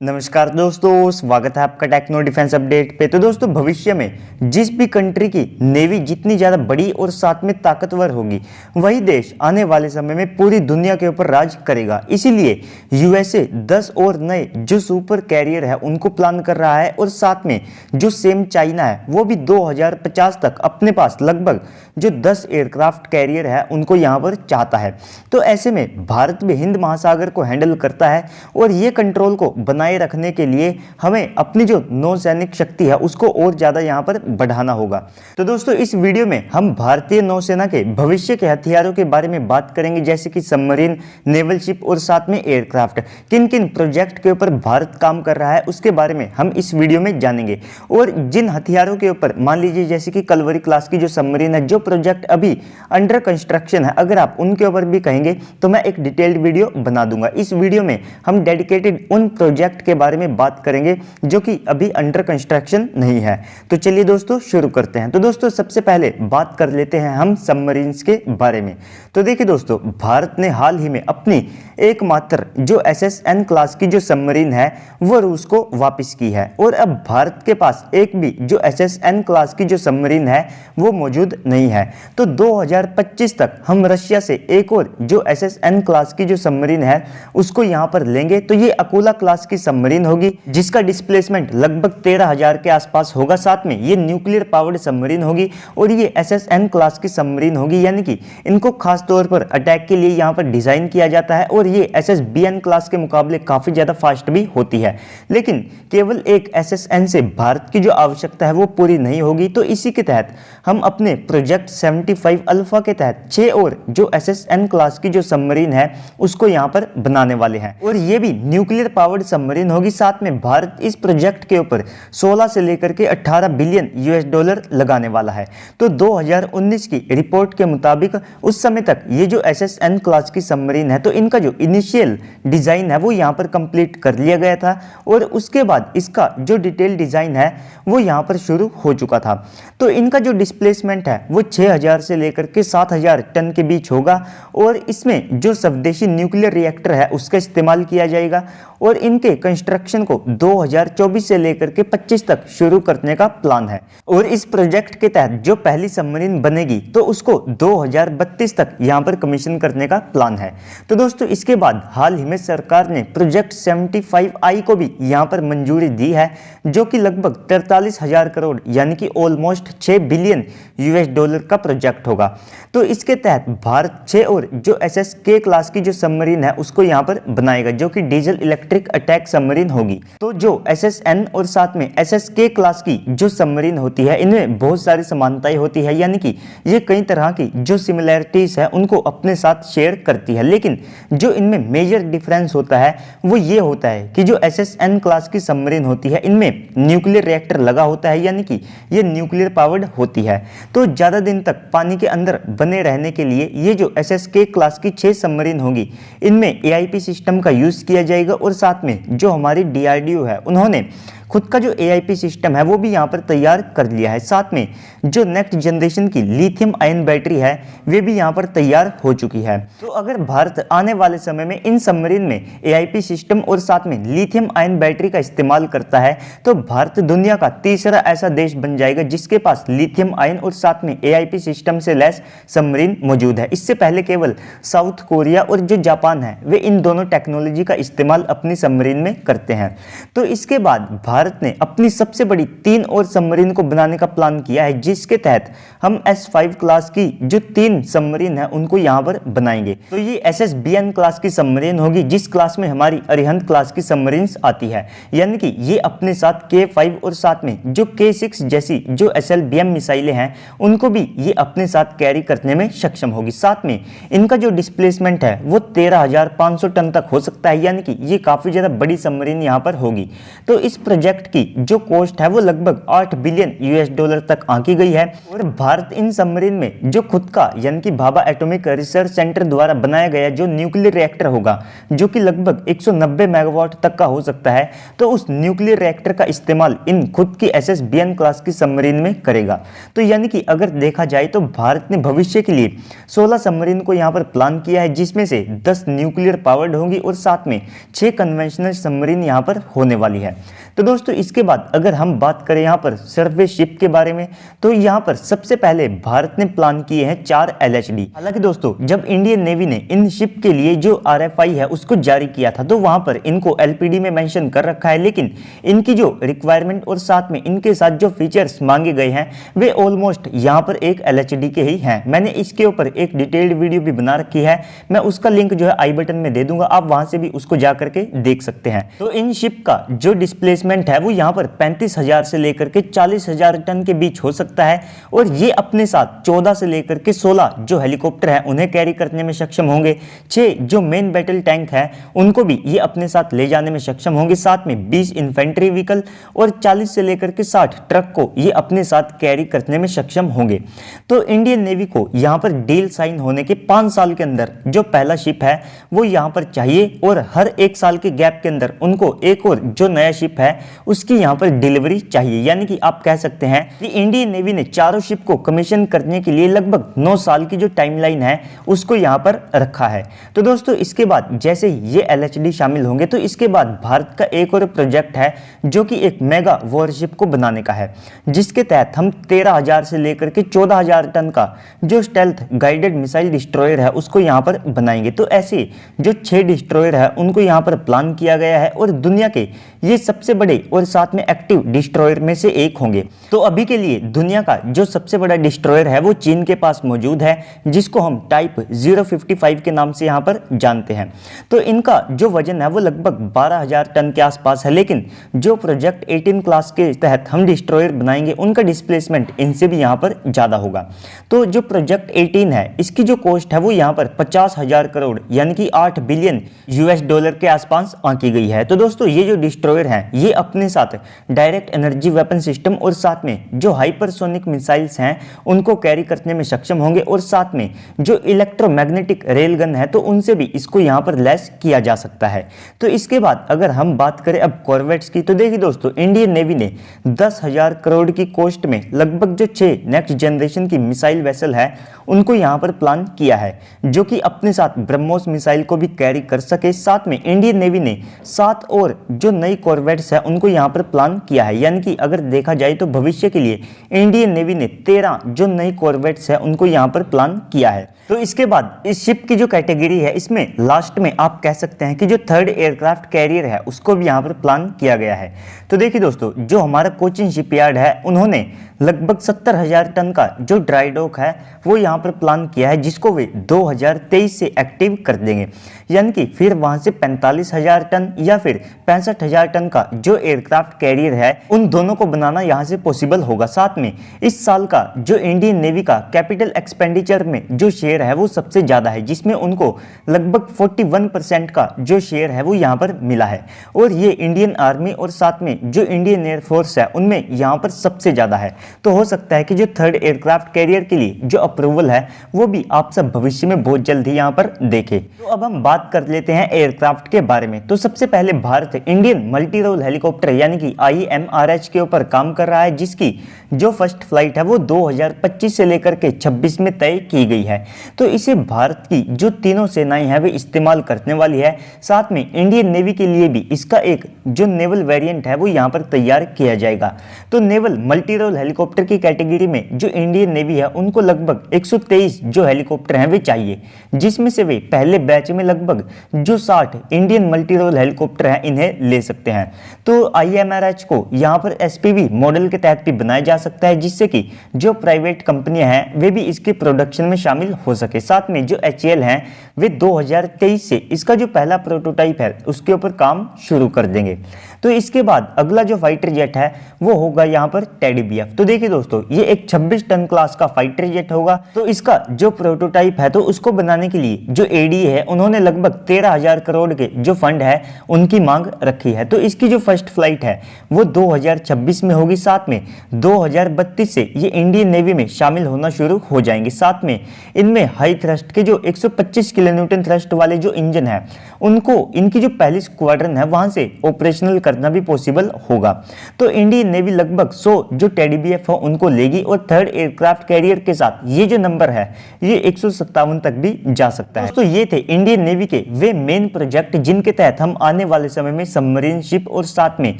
नमस्कार दोस्तों, स्वागत है आपका टेक्नो डिफेंस अपडेट पे। तो दोस्तों, भविष्य में जिस भी कंट्री की नेवी जितनी ज़्यादा बड़ी और साथ में ताकतवर होगी, वही देश आने वाले समय में पूरी दुनिया के ऊपर राज करेगा। इसीलिए यूएसए 10 और नए जो सुपर कैरियर है उनको प्लान कर रहा है, और साथ में जो सेम चाइना है वो भी 2050 तक अपने पास लगभग जो 10 एयरक्राफ्ट कैरियर है उनको यहाँ पर चाहता है। तो ऐसे में भारत भी हिंद महासागर को हैंडल करता है, और ये कंट्रोल को बनाए रखने के लिए हमें अपनी जो नौसैनिक शक्ति है उसको और ज्यादा यहां पर बढ़ाना होगा। तो दोस्तों, इस वीडियो में हम भारतीय नौसेना के भविष्य के हथियारों के बारे में बात करेंगे, जैसे कि सबमरीन, नेवल शिप और साथ में एयरक्राफ्ट। किन किन प्रोजेक्ट के ऊपर भारत काम कर रहा है उसके बारे में हम इस वीडियो में जानेंगे। और जिन हथियारों के ऊपर, मान लीजिए जैसे कि कलवरी क्लास की जो सबमरीन है, जो प्रोजेक्ट अभी अंडर कंस्ट्रक्शन है, अगर आप उनके ऊपर भी कहेंगे तो मैं एक डिटेल्ड वीडियो बना दूंगा। इस वीडियो में हम डेडिकेटेड उन प्रोजेक्ट के बारे में बात करेंगे जो कि अभी अंडर कंस्ट्रक्शन नहीं है। तो चलिए दोस्तों शुरू करते हैं। तो दोस्तों, सबसे पहले बात कर लेते हैं हम सबमरीन्स के बारे में। तो देखिए दोस्तों, भारत ने हाल ही में अपनी एकमात्र जो SSN क्लास की जो सबमरीन है वो रूस को वापस की है, और अब भारत के पास एक भी जो SSN क्लास की जो सबमरीन है वो मौजूद नहीं है। तो 2025 तक हम रशिया से एक और जो SSN क्लास की जो सबमरीन है उसको यहां पर लेंगे। तो ये अकोला क्लास की सबमरीन होगी, जिसका डिस्प्लेसमेंट लगभग 13,000 के आसपास होगा। साथ में ये न्यूक्लियर पावर्ड सबमरीन होगी, और ये SSN क्लास की सबमरीन होगी, यानी कि इनको खास तौर पर अटैक के लिए यहाँ पर डिजाइन किया जाता है, और ये SSBN क्लास के मुकाबले काफी ज्यादा फास्ट भी होती है। लेकिन केवल एक SSN से भारत की जो आवश्यकता है वो पूरी नहीं होगी। तो इसी के तहत हम अपने प्रोजेक्ट 75 अल्फा के तहत 6 और जो SSN क्लास की जो सबमरीन है उसको यहाँ पर बनाने वाले हैं, और ये भी न्यूक्लियर पावर्ड सबमरीन होगी। साथ में भारत इस प्रोजेक्ट के ऊपर 16 से लेकर के 18 बिलियन US$ लगाने वाला है। तो 2019 की रिपोर्ट के मुताबिक उस समय तक ये जो SSN क्लास की सबमरीन है, तो इनका जो इनिशियल डिजाइन है वो यहाँ पर कंप्लीट कर लिया गया था, और उसके बाद इसका जो डिटेल डिजाइन है वो यहाँ पर शुरू हो चुका था। तो इनका जो डिस्प्लेसमेंट है वो 6,000 से लेकर के 7,000 टन के बीच होगा, और इसमें जो स्वदेशी न्यूक्लियर रिएक्टर है उसका इस्तेमाल किया जाएगा, और इनके कंस्ट्रक्शन को 2024 से लेकर के 25 तक शुरू करने का प्लान है। और इस प्रोजेक्ट के तहत जो पहली सबमरीन बनेगी तो उसको 2032 तक यहां पर कमीशन करने का प्लान है। तो दोस्तों, इसके बाद हाल ही में सरकार ने प्रोजेक्ट 75I को भी यहां पर मंजूरी दी है, जो कि लगभग 43,000 करोड़ यानी कि ऑलमोस्ट 6 बिलियन US$ का प्रोजेक्ट होगा। तो इसके तहत भारत 6 और जो SSK क्लास की जो सबमरीन है उसको यहां पर बनाएगा, जो कि डीजल इलेक्ट्रिक अटैक सबमरीन होगी। तो जो SSN और साथ में SSK क्लास की जो सबमरीन होती है इनमें बहुत सारी समानताएं होती है, यानी कि ये कई तरह की जो सिमिलैरिटीज है उनको अपने साथ शेयर करती है। लेकिन जो इनमें मेजर डिफरेंस होता है वो ये होता है कि जो SSN क्लास की सबमरीन होती है इनमें न्यूक्लियर रिएक्टर लगा होता है, यानी कि ये न्यूक्लियर पावर्ड होती है। तो ज्यादा दिन तक पानी के अंदर बने रहने के लिए ये जो SSK क्लास की 6 सबमरीन होगी इनमें AIP सिस्टम का यूज किया जाएगा, और साथ में जो हमारी DRDO है उन्होंने खुद का जो AIP सिस्टम है वो भी यहाँ पर तैयार कर लिया है। साथ में जो नेक्स्ट जनरेशन की लिथियम आयन बैटरी है वे भी यहाँ पर तैयार हो चुकी है। तो अगर भारत आने वाले समय में इन सबमरीन में AIP सिस्टम और साथ में लिथियम आयन बैटरी का इस्तेमाल करता है तो भारत दुनिया का तीसरा ऐसा देश बन जाएगा जिसके पास लिथियम आयन और साथ में AIP सिस्टम से लैस सबमरीन मौजूद है। इससे पहले केवल साउथ कोरिया और जो जापान है वे इन दोनों टेक्नोलॉजी का इस्तेमाल अपनी सबमरीन में करते हैं। तो इसके बाद भारत ने अपनी सबसे बड़ी 3 और सबमरीन को बनाने का प्लान किया है, जिसके तहत हम S5 क्लास की जो 3 सबमरीन है उनको यहां पर बनाएंगे। तो ये SSBN क्लास की सबमरीन होगी, जिस क्लास में हमारी अरिहंत क्लास की सबमरीन आती है, यानी कि ये अपने साथ K5 और साथ में जो K6 जैसी जो SLBM मिसाइलें हैं उनको भी ये अपने साथ कैरी करने में सक्षम होगी। साथ में इनका जो डिस्प्लेसमेंट है वो 13,500 टन तक हो सकता है, यानी कि ये काफी ज्यादा बड़ी सबमरीन यहाँ पर होगी। तो इस प्रोजेक्ट प्रोजेक्ट की जो कॉस्ट है वो लगभग 8 बिलियन यूएस डॉलर तक आंकी गई है। और भारत इन सबमरीन में जो खुद का यानी कि भाभा एटॉमिक रिसर्च सेंटर द्वारा बनाया गया जो न्यूक्लियर रिएक्टर होगा, जो कि लगभग 190 मेगावाट तक का हो सकता है, तो उस न्यूक्लियर रिएक्टर का इस्तेमाल इन खुद की SSBN क्लास की सबमरीन में करेगा। तो यानी कि अगर देखा जाए तो भारत ने भविष्य के लिए 16 सबमरीन को यहाँ पर प्लान किया है, जिसमें से 10 न्यूक्लियर पावर्ड होंगी और साथ में 6 कन्वेंशनल सबमरीन यहाँ पर होने वाली है। तो दोस्तों इसके बाद अगर हम बात करें यहाँ पर सर्फेस शिप के बारे में, तो यहाँ पर सबसे पहले भारत ने प्लान किए हैं 4 LHD। हालांकि दोस्तों जब इंडियन नेवी ने इन शिप के लिए जो RFI है उसको जारी किया था, तो वहां पर इनको LPD में मेंशन कर रखा है, लेकिन इनकी जो रिक्वायरमेंट और साथ में इनके साथ जो फीचर्स मांगे गए हैं वे ऑलमोस्ट यहाँ पर एक LHD के ही हैं। मैंने इसके ऊपर एक डिटेल्ड वीडियो भी बना रखी है, मैं उसका लिंक जो है आई बटन में दे दूंगा, आप वहां से भी उसको जा करके देख सकते हैं। तो इन शिप का जो डिस्प्लेसमेंट है वो यहाँ पर 35,000 से लेकर के 40,000 टन के बीच हो सकता है, और ये अपने साथ 14 से लेकर के 16 जो हेलीकॉप्टर है उन्हें कैरी करने में सक्षम होंगे। 6 जो मेन बैटल टैंक है उनको भी ये अपने साथ ले जाने में सक्षम होंगे। साथ में 20 इन्फेंट्री व्हीकल और 40 से लेकर के 60 ट्रक को ये अपने साथ कैरी करने में सक्षम होंगे। तो इंडियन नेवी को यहाँ पर डील साइन होने के 5 साल के अंदर जो पहला शिप है वो यहाँ पर चाहिए, और हर 1 साल के गैप के अंदर उनको एक और जो नया शिप है उसकी यहाँ पर डिलीवरी चाहिए। यानी कि आप कह सकते हैं कि इंडियन नेवी ने चारों शिप को कमीशन करने के लिए लगभग 9 साल की जो टाइमलाइन है उसको यहाँ पर रखा है। तो दोस्तों इसके बाद जैसे ही ये LHD शामिल होंगे, तो इसके बाद भारत का एक और प्रोजेक्ट है जो कि एक मेगा वॉरशिप को बनाने का है, जिसके तहत हम 13,000 से लेकर के 14,000 टन का जो स्टेल्थ गाइडेड मिसाइल डिस्ट्रॉयर है उसको यहाँ पर बनाएंगे। तो ऐसे जो 6 डिस्ट्रॉयर है उनको यहाँ पर प्लान किया गया है, और दुनिया के ये सबसे बड़े और साथ में एक्टिव डिस्ट्रॉयर में से एक होंगे। तो अभी के लिए दुनिया का जो सबसे बड़ा डिस्ट्रॉयर है वो चीन के पास मौजूद है, जिसको हम टाइप 055 के नाम से यहाँ पर जानते हैं। तो इनका जो वजन है वो लगभग 12,000 टन के आसपास है, लेकिन जो प्रोजेक्ट 18 क्लास के तहत हम डिस्ट्रॉयर बनाएंगे उनका डिस्प्लेसमेंट इनसे भी यहाँ पर ज़्यादा होगा। तो जो प्रोजेक्ट 18 है इसकी जो कॉस्ट है वो यहाँ पर 50,000 करोड़ यानी कि 8 बिलियन यूएस डॉलर के आसपास आंकी गई है। तो दोस्तों ये जो डिस्ट्रॉयर हैं ये अपने साथ डायरेक्ट एनर्जी वेपन सिस्टम और साथ में जो हाइपरसोनिक मिसाइल्स हैं उनको कैरी करने में सक्षम होंगे, और साथ में जो इलेक्ट्रोमैग्नेटिक रेल गन है तो उनसे भी इसको यहाँ पर लैस किया जा सकता है। तो इसके बाद अगर हम बात करें अब कॉर्वेट्स की, तो देखिए दोस्तों इंडियन नेवी ने 10,000 करोड़ की कॉस्ट में लगभग जो 6 नेक्स्ट जनरेशन की मिसाइल वेसल है उनको यहाँ पर प्लान किया है, जो कि अपने साथ ब्रह्मोस मिसाइल को भी कैरी कर सके। साथ में इंडियन नेवी ने 7 और जो नई कॉर्वेट्स है उनको यहाँ पर प्लान किया है। यानी कि अगर देखा जाए तो भविष्य के लिए इंडियन नेवी ने 13 जो नई कॉर्वेट्स है उनको यहाँ पर प्लान किया है। तो इसके बाद इस शिप की जो कैटेगरी है इसमें लास्ट में आप कह सकते हैं कि जो 3rd एयरक्राफ्ट कैरियर है उसको भी यहाँ पर प्लान किया गया है। तो देखिए दोस्तों जो हमारा कोचिन शिपयार्ड है उन्होंने लगभग 70,000 टन का जो ड्राई डॉक है वो यहाँ पर प्लान किया है, जिसको वे 2023 से एक्टिव कर देंगे। यानी कि फिर वहां से 45,000 टन या फिर 65,000 टन का जो एयरक्राफ्ट कैरियर है उन दोनों को बनाना यहाँ से पॉसिबल होगा। साथ में इस साल का जो इंडियन नेवी का कैपिटल एक्सपेंडिचर में जो शेयर है वो सबसे ज़्यादा है, जिसमें उनको लगभग 41% का जो शेयर है वो यहाँ पर मिला है, और ये इंडियन आर्मी और साथ में जो इंडियन एयरफोर्स है उनमें यहाँ पर सबसे ज़्यादा है। तो हो सकता है कि जो 3rd एयरक्राफ्ट कैरियर के लिए जो अप्रूवल है वो भी आप सब भविष्य में बहुत जल्द ही यहाँ पर देखें। तो अब हम बात कर लेते हैं एयरक्राफ्ट के बारे में। तो सबसे पहले Bharat Indian multi role helicopter यानी कि IMRH के ऊपर काम कर रहा है, जिसकी जो फर्स्ट फ्लाइट है वो 2025 से लेकर के 26 में तय की गई है। तो इसे भारत की जो तीनों सेनाएं हैं वे इस्तेमाल करने वाली है। साथ में इंडियन नेवी के लिए भी इसका एक जो नेवल वेरिएंट है वो यहाँ पर तैयार किया जाएगा। तो नेवल मल्टी रोल हेलीकॉप्टर की कैटेगरी में जो इंडियन नेवी है उनको लगभग 123 जो हेलीकॉप्टर हैं वे चाहिए, जिसमें से वे पहले बैच में लगभग जो 60 इंडियन मल्टी रोल हेलीकॉप्टर हैं इन्हें ले सकते हैं। तो IMRH को यहाँ पर SPV मॉडल के तहत भी बनाया जा सकता है, जिससे कि जो प्राइवेट कंपनियां हैं वे भी इसके प्रोडक्शन में शामिल हो सके। साथ में जो HAL हैं वे 2023 से इसका जो पहला प्रोटोटाइप है उसके ऊपर काम शुरू कर देंगे। तो इसके बाद अगला जो फाइटर जेट है वो होगा यहाँ पर टेडी BF। तो देखिए दोस्तों ये एक 26 टन क्लास का फाइटर जेट होगा। तो इसका जो प्रोटोटाइप है तो उसको बनाने के लिए जो ADA है उन्होंने लगभग 13,000 करोड़ के जो फंड है उनकी मांग रखी है। तो इसकी जो फर्स्ट फ्लाइट है वो 2026 में होगी, साथ में 2032 से ये इंडियन नेवी में शामिल होना शुरू हो जाएंगे। साथ में इनमें हाई थ्रस्ट के जो 125 किलो न्यूटन थ्रस्ट वाले जो इंजन है उनको इनकी जो पहली स्क्वाड्रन है वहां से ऑपरेशनल करना भी पॉसिबल होगा। तो इंडियन नेवी लगभग 100 जो टेडीबीएफ है उनको लेगी और थर्ड एयरक्राफ्ट कैरियर के साथ ये जो नंबर है ये 157 तक भी जा सकता है। दोस्तों ये थे इंडियन नेवी के वे मेन प्रोजेक्ट जिनके तहत हम आने वाले समय में सबमरीन शिप और साथ में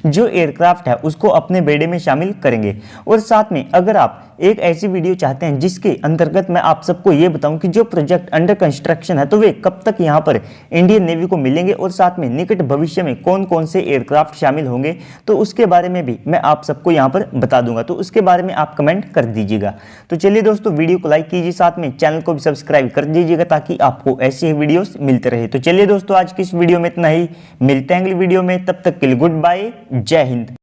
जो एयरक्राफ्ट है उसको अपने बेड़े में शामिल करेंगे। और साथ में अगर आप एक ऐसी वीडियो चाहते हैं जिसके अंतर्गत मैं आप सबको ये बताऊं कि जो प्रोजेक्ट अंडर कंस्ट्रक्शन है तो वे कब तक यहाँ पर इंडियन नेवी को मिलेंगे और साथ में निकट भविष्य में कौन कौन से एयरक्राफ्ट शामिल होंगे, तो उसके बारे में भी मैं आप सबको यहाँ पर बता दूंगा। तो उसके बारे में आप कमेंट कर दीजिएगा। तो चलिए दोस्तों वीडियो को लाइक कीजिए, साथ में चैनल को भी सब्सक्राइब कर दीजिएगा ताकि आपको ऐसे ही वीडियोस मिलते रहे। तो चलिए दोस्तों आज की इस वीडियो में इतना ही, मिलते हैं अगली वीडियो में, तब तक के लिए गुड बाय, जय हिंद।